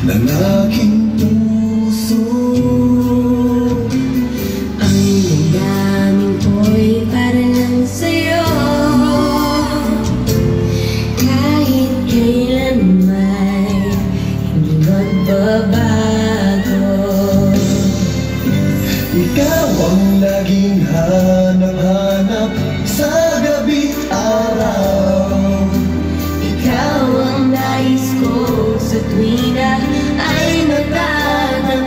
ng aking puso. Ang damdamin ko'y para lang sa'yo, kahit kailan may hindi magbabago. Ikaw ang laging hanap-hanap sa gabi't araw. Ikaw ang nais ko sa tuwing na ay natatanaw.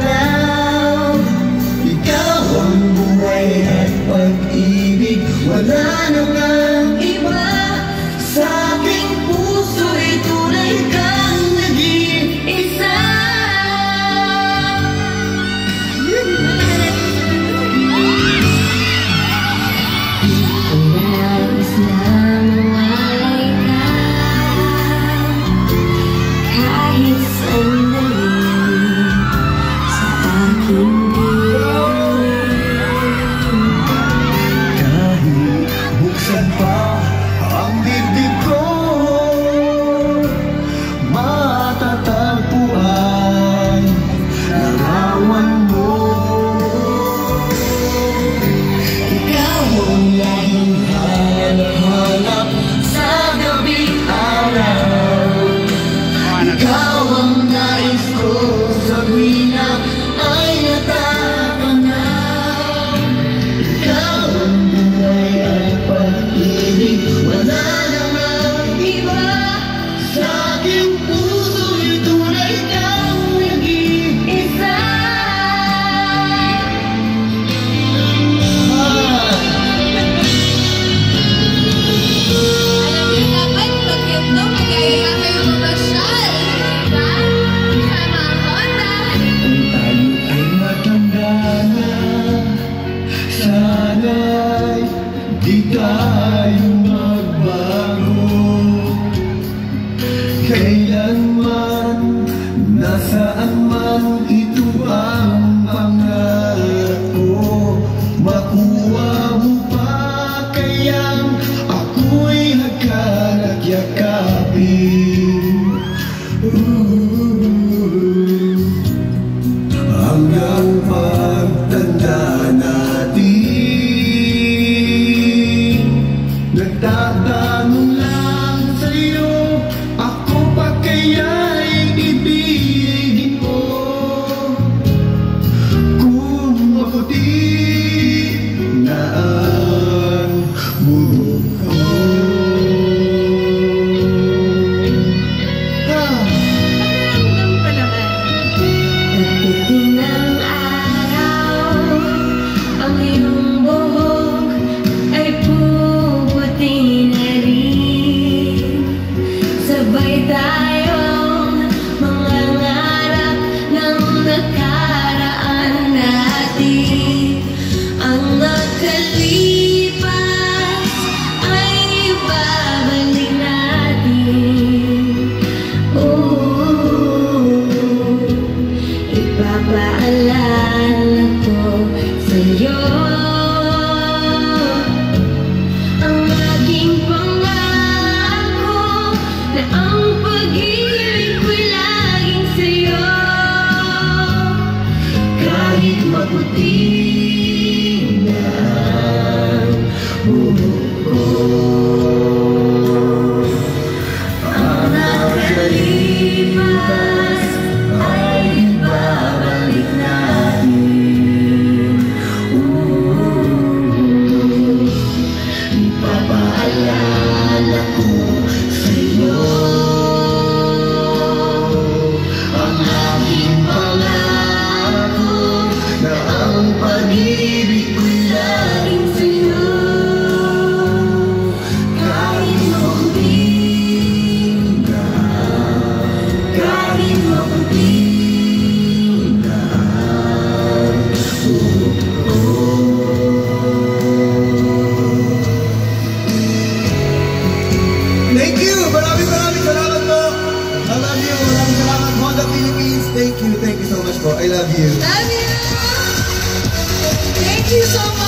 Ikaw ang buhay at pag-ibig, wala nang ang iba. Sa aking puso'y tunay kang nag-iisa. Nais na mawalay ka kahit sandali sa aking dilim. Kahit buksan pa ang dibdib ko, matatagpuan larawan mo. Ikaw ang laging hanap-hanap sa gabi't araw. Ikaw ang nais ko sa tuwing na ay natatanaw. Ikaw ang buhay at pag-ibig, wala nang ang iba. Sa aking puso'y tunay kang nag-iisa. Alam niyo dapat pag ganito, magaya kayo mabasyal. Diba? Sa mga kota. Kung tayo ay matanda na, sana'y di tayo magbago. Kailanman, nasaan man, ito ang pangako. Makuha mo pa kayang ako'y nagkanagyakapin. Hanggang pagtanda natin, nagtatanong lang sa'yo, ako pa kaya'y ibigin mo? Kung maputi na ang buhok ko. Pakiramdam ko naman. Pagdating ng araw, ang iyong buhok ay puputi na rin. Sabay tayong mangangarap ng nakaraan natin. Ang nakalipas ay ibabalik natin. Ipapaalala ko sa'yo ang aking pangako na ang pag-ibig ko'y laging sa'yo. Kahit maputi na ang buhok ko, ang nakalipas ay ibabalik natin. Ipapaalala ko sa'yo Ang aking pangako na ang pag-ibig ko'y laging sa'yo. Kahit maputi na, kahit maputi na ang buhok ko. Thank you! Maraming salamat po! I love you! Maraming salamat, Honda Philippines! Thank you so much po. I love you! Love you! Thank you so much.